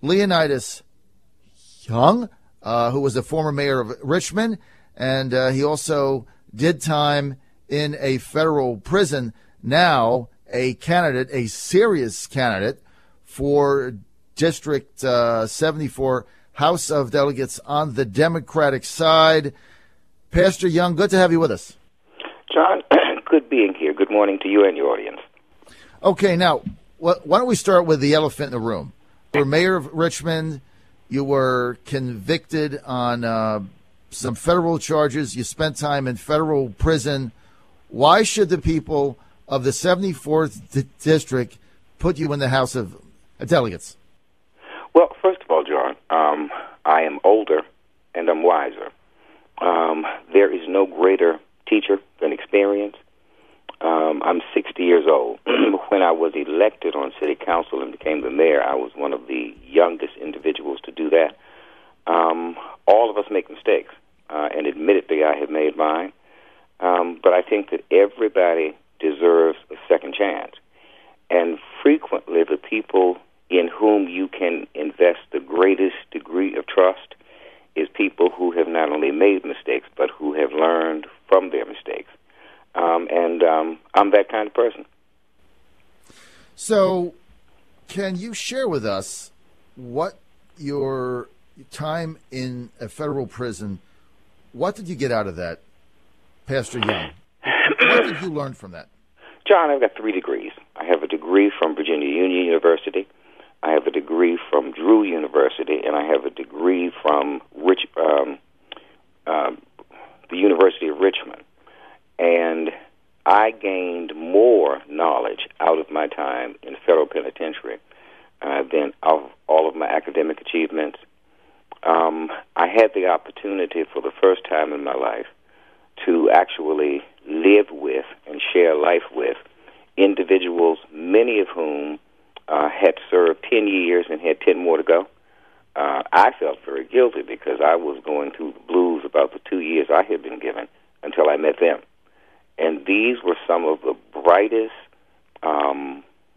Leonidas Young, who was a former mayor of Richmond, and he also did time in a federal prison. Now a candidate, a serious candidate for District 74, House of Delegates on the Democratic side. Pastor Young, good to have you with us. John, good being here. Good morning to you and your audience. Okay, now, why don't we start with the elephant in the room? You were mayor of Richmond. You were convicted on some federal charges. You spent time in federal prison. Why should the people of the 74th District put you in the House of Delegates? Well, first of all, John, I am older and I'm wiser. There is no greater teacher than experience. I'm 60 years old. When I was elected on city council and became the mayor, I was one of the youngest individuals to do that. All of us make mistakes, and admittedly I have made mine. But I think that everybody deserves a second chance. And frequently the people in whom you can invest the greatest degree of trust is people who have not only made mistakes, but who have learned from their mistakes. And I'm that kind of person. So can you share with us what your time in a federal prison, what did you get out of that, Pastor Young? What did you learn from that? John, I've got 3 degrees. I have a degree from Virginia Union University. I have a degree from Drew University, and I have a degree from the University of Richmond. And I gained more knowledge out of my time in federal penitentiary than of all of my academic achievements. I had the opportunity for the first time in my life to actually live with and share life with individuals, many of whom had served 10 years and had 10 more to go. I felt very guilty because I was going through the blues about the 2 years I had been given until I met them. And these were some of the brightest,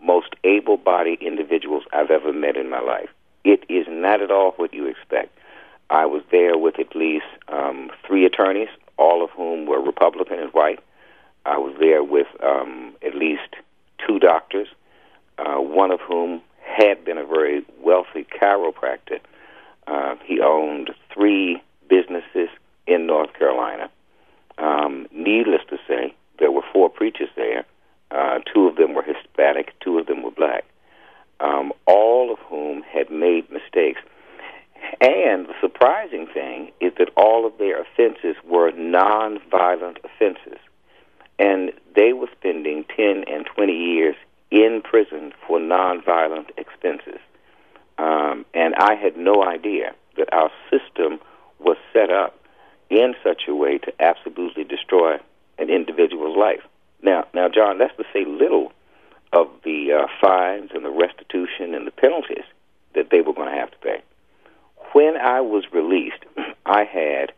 most able-bodied individuals I've ever met in my life. It is not at all what you expect. I was there with at least 3 attorneys, all of whom were Republican and white. I was there with at least 2 doctors, one of whom had been a very wealthy chiropractor. He owned 3 businesses in North Carolina. Needless to say, there were 4 preachers there. 2 of them were Hispanic, 2 of them were black, all of whom had made mistakes. And the surprising thing is that all of their offenses were nonviolent offenses. And they were spending 10 and 20 years in prison for nonviolent offenses. And I had no idea that our system was set up in such a way to absolutely destroy an individual's life. Now, John, that's to say little of the fines and the restitution and the penalties that they were going to have to pay. When I was released, I had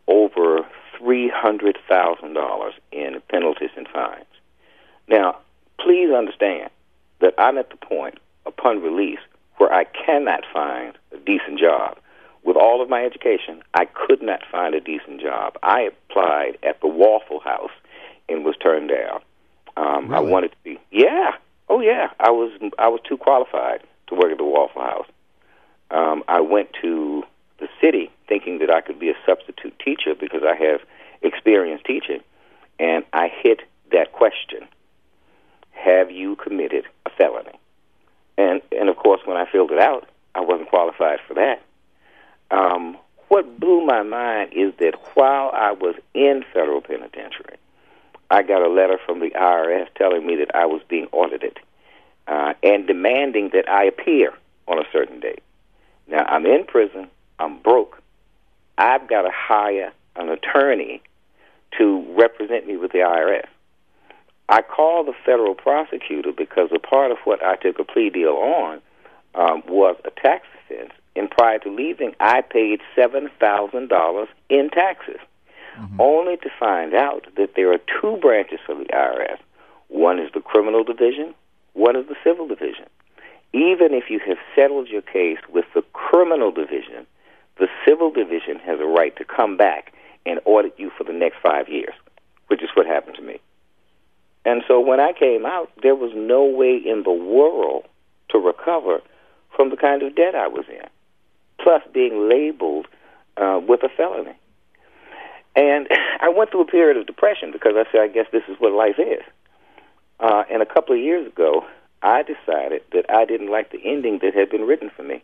over $300,000 in penalties and fines. Now, please understand that I'm at the point, upon release, where I cannot find a decent job. With all of my education, I could not find a decent job. I applied at the Waffle House and was turned down. Really? I wanted to be, I was too qualified to work at the Waffle House. I went to the city thinking that I could be a substitute teacher because I have experience teaching, and I hit that question: have you committed a felony? And of course, when I filled it out, I wasn't qualified for that. What blew my mind is that while I was in federal penitentiary, I got a letter from the IRS telling me that I was being audited and demanding that I appear on a certain date. Now, I'm in prison. I'm broke. I've got to hire an attorney to represent me with the IRS. I called the federal prosecutor because a part of what I took a plea deal on was a tax offense. And prior to leaving, I paid $7,000 in taxes, only to find out that there are 2 branches of the IRS. One is the criminal division, one is the civil division. even if you have settled your case with the criminal division, the civil division has a right to come back and audit you for the next 5 years, which is what happened to me. And so when I came out, there was no way in the world to recover from the kind of debt I was in, plus being labeled with a felony. And I went through a period of depression because I said, I guess this is what life is. And a couple of years ago, I decided that I didn't like the ending that had been written for me,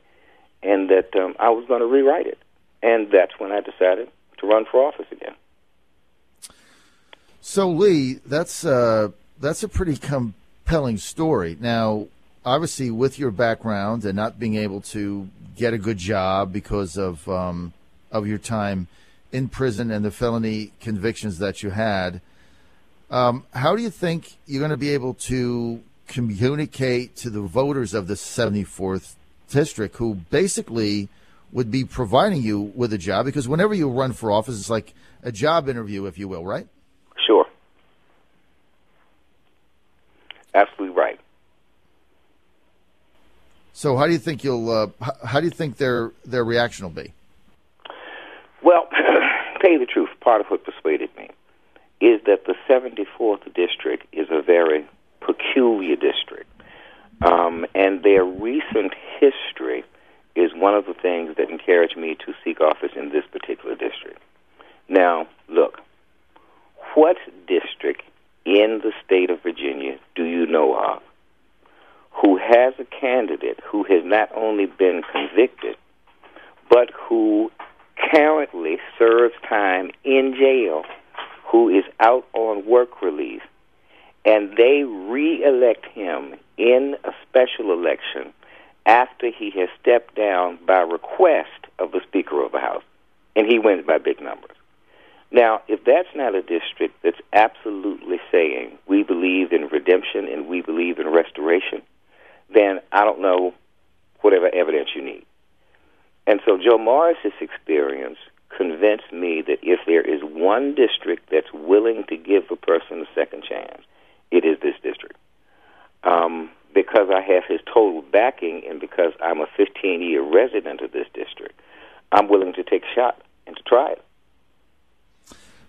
and that I was going to rewrite it. And that's when I decided to run for office again. So, Lee, that's a pretty compelling story. Now, obviously, with your background and not being able to get a good job because of your time in prison and the felony convictions that you had, how do you think you're going to be able to communicate to the voters of the 74th District, who basically would be providing you with a job? Because whenever you run for office, it's like a job interview, if you will, right? Sure. Absolutely right. So how do you think how do you think their reaction will be? Well, to tell you the truth, part of what persuaded me is that the 74th District is a very peculiar district. And their recent history is one of the things that encouraged me to seek office in this particular district. Now, look, what district in the state of Virginia do you know of who has a candidate who has not only been convicted, but who currently serves time in jail, who is out on work release, and they re-elect him in a special election after he has stepped down by request of the Speaker of the House, and he wins by big numbers? Now, if that's not a district that's absolutely saying we believe in redemption and we believe in restoration, then I don't know whatever evidence you need. And so Joe Morris's experience convinced me that if there is one district that's willing to give a person a second chance, it is this district. Because I have his total backing and because I'm a 15-year resident of this district, I'm willing to take a shot and to try it.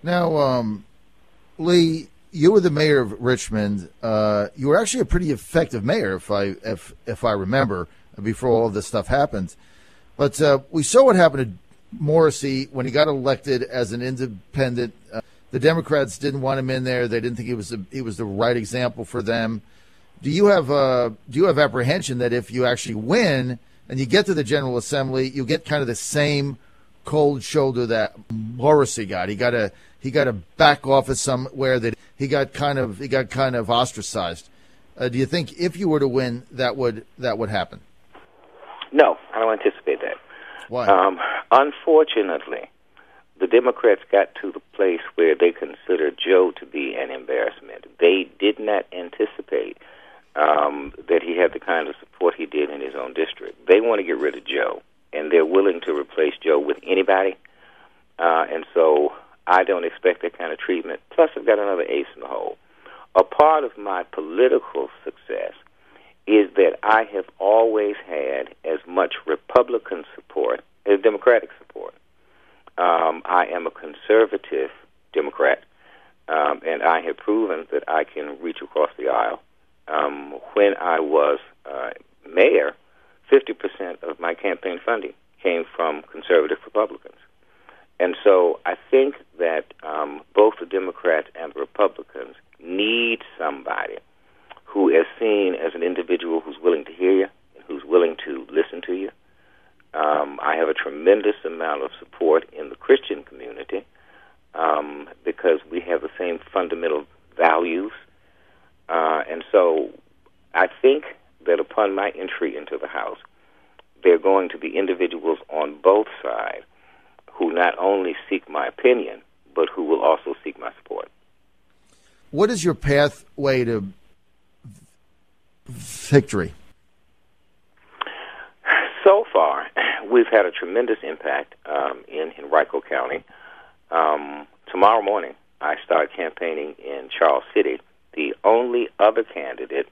Now, Lee, you were the mayor of Richmond. You were actually a pretty effective mayor, if I remember, before all of this stuff happened. But we saw what happened to Morrissey when he got elected as an independent. The Democrats didn't want him in there. They didn't think he was the right example for them. Do you have apprehension that if you actually win and you get to the General Assembly, you get kind of the same cold shoulder that Morrissey got? He got a back office somewhere that he got kind of ostracized. Do you think if you were to win, that would happen? No, I don't anticipate that. Why? Unfortunately, the Democrats got to the place where they considered Joe to be an embarrassment. They did not anticipate that he had the kind of support he did in his own district. They want to get rid of Joe, and they're willing to replace Joe with anybody. And so I don't expect that kind of treatment. Plus, I've got another ace in the hole. A part of my political success is that I have always had as much Republican support as Democratic support. I am a conservative Democrat, and I have proven that I can reach across the aisle. When I was mayor, 50% of my campaign funding came from conservative Republicans. And so I think that both the Democrats and the Republicans need somebody who is seen as an individual who's willing to hear you and who's willing to listen to you. I have a tremendous amount of support in the Christian community because we have the same fundamental values. And so I think that upon my entry into the House, there are going to be individuals on both sides who not only seek my opinion, but who will also seek my support. What is your pathway to victory? So far, we've had a tremendous impact in Henrico County. Tomorrow morning, I start campaigning in Charles City. The only other candidate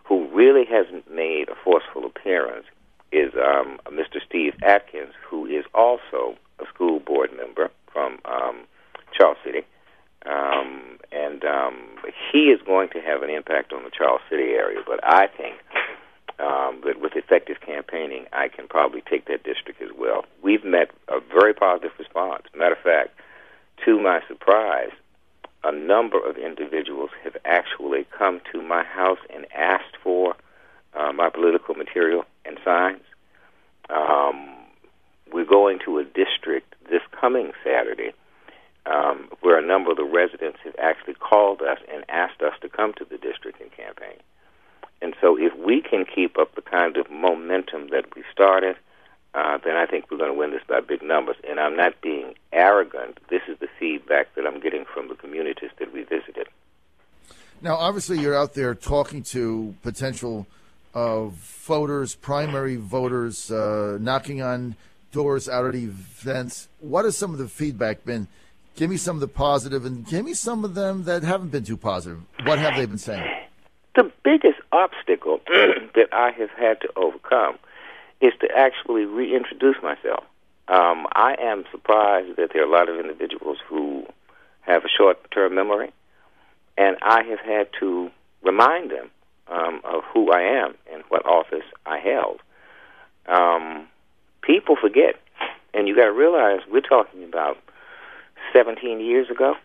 who really hasn't made a forceful appearance is Mr. Steve Atkins, who is also a school board member from Charles City. And he is going to have an impact on the Charles City area, but I think that with effective campaigning, I can probably take that district as well. We've met a very positive response. Matter of fact, to my surprise, a number of individuals have actually come to my house and asked for my political material and signs. We're going to a district this coming Saturday where a number of the residents have actually called us and asked us to come to the district and campaign. And so if we can keep up the kind of momentum that we started, then I think we're going to win this by big numbers. And I'm not being arrogant. This is the feedback that I'm getting from the communities that we visited. Now, obviously, you're out there talking to potential voters, primary voters, knocking on doors out at events. What has some of the feedback been? Give me some of the positive, and give me some of them that haven't been too positive. What have they been saying? The biggest obstacle that I have had to overcome is to actually reintroduce myself. I am surprised that there are a lot of individuals who have a short-term memory, and I have had to remind them of who I am and what office I held. People forget, and you got to realize we're talking about 17 years ago.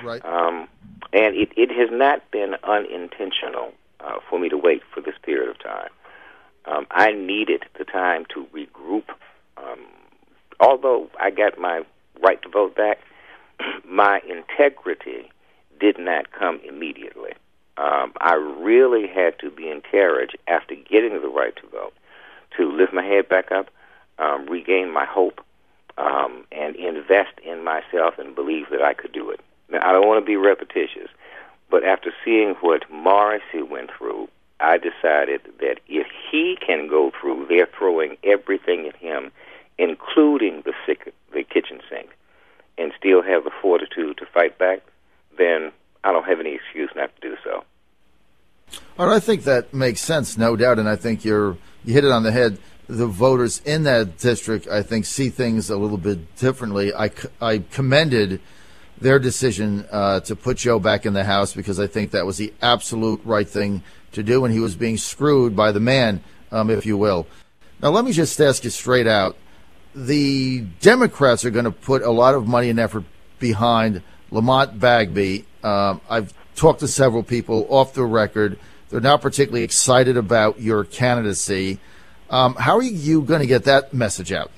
Right. And it has not been unintentional for me to wait for this period of time. I needed the time to regroup. Although I got my right to vote back, my integrity did not come immediately. I really had to be encouraged after getting the right to vote to lift my head back up, regain my hope, and invest in myself and believe that I could do it. Now, I don't want to be repetitious, but after seeing what Morrissey went through, I decided that if he can go through, they're throwing everything at him, including the kitchen sink, and still have the fortitude to fight back, then I don't have any excuse not to do so. All right, I think that makes sense, no doubt, and I think you hit it on the head. The voters in that district, I think, see things a little bit differently. I commended their decision to put Joe back in the House because I think that was the absolute right thing to do, and he was being screwed by the man, if you will. Now, let me just ask you straight out. The Democrats are going to put a lot of money and effort behind Lamont Bagby. I've talked to several people off the record. They're not particularly excited about your candidacy. How are you going to get that message out?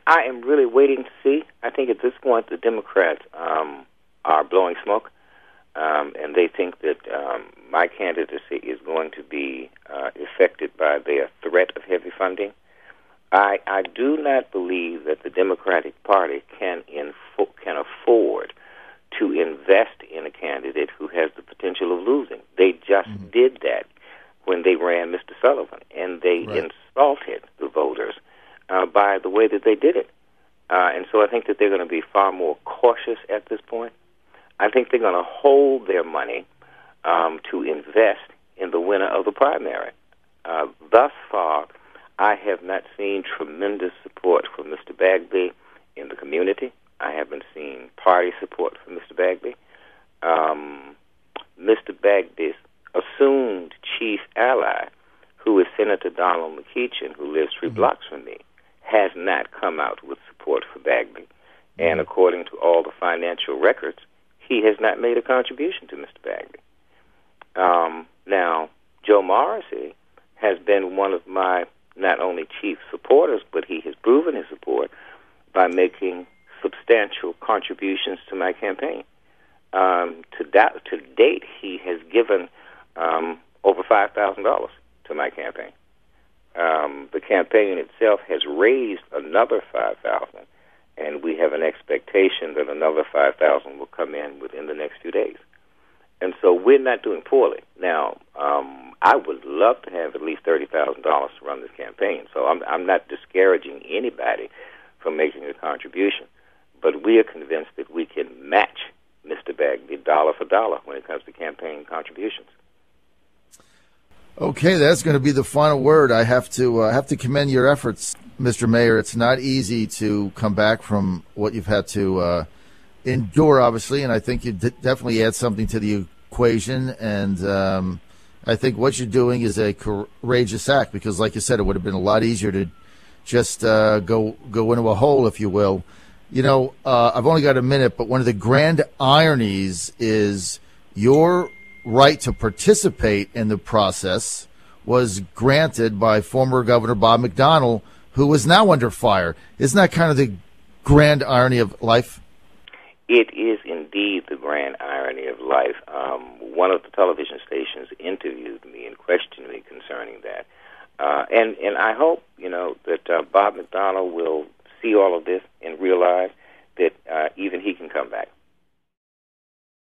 I am really waiting to see. I think at this point the Democrats are blowing smoke, and they think that my candidacy is going to be affected by their threat of heavy funding. I do not believe that the Democratic Party can afford to invest in a candidate who has the potential of losing. They just did that when they ran Mr. Sullivan, and they insulted the voters by the way that they did it. And so I think that they're going to be far more cautious at this point. I think they're going to hold their money to invest in the winner of the primary. Thus far, I have not seen tremendous support for Mr. Bagby in the community. I haven't seen party support for Mr. Bagby. Mr. Bagby's assumed chief ally, who is Senator Donald McEachin, who lives 3 blocks from me, has not come out with support for Bagby. And according to all the financial records, he has not made a contribution to Mr. Bagby. Now, Joe Morrissey has been one of my not only chief supporters, but he has proven his support by making substantial contributions to my campaign. To date, he has given over $5,000 to my campaign. The campaign itself has raised another $5,000, and we have an expectation that another $5,000 will come in within the next few days. And so we're not doing poorly. Now, I would love to have at least $30,000 to run this campaign, so I'm not discouraging anybody from making a contribution, but we are convinced that we can match Mr. Bagby dollar for dollar when it comes to campaign contributions. Okay, that's going to be the final word. I have to commend your efforts, Mr. Mayor. It's not easy to come back from what you've had to endure, obviously, and I think you definitely add something to the equation. And I think what you're doing is a courageous act because, like you said, it would have been a lot easier to just go into a hole, if you will. You know, I've only got a minute, but one of the grand ironies is your right to participate in the process was granted by former Governor Bob McDonnell, who is now under fire. Isn't that kind of the grand irony of life? It is indeed the grand irony of life. One of the television stations interviewed me and questioned me concerning that. And I hope, that Bob McDonnell will see all of this and realize that even he can come back.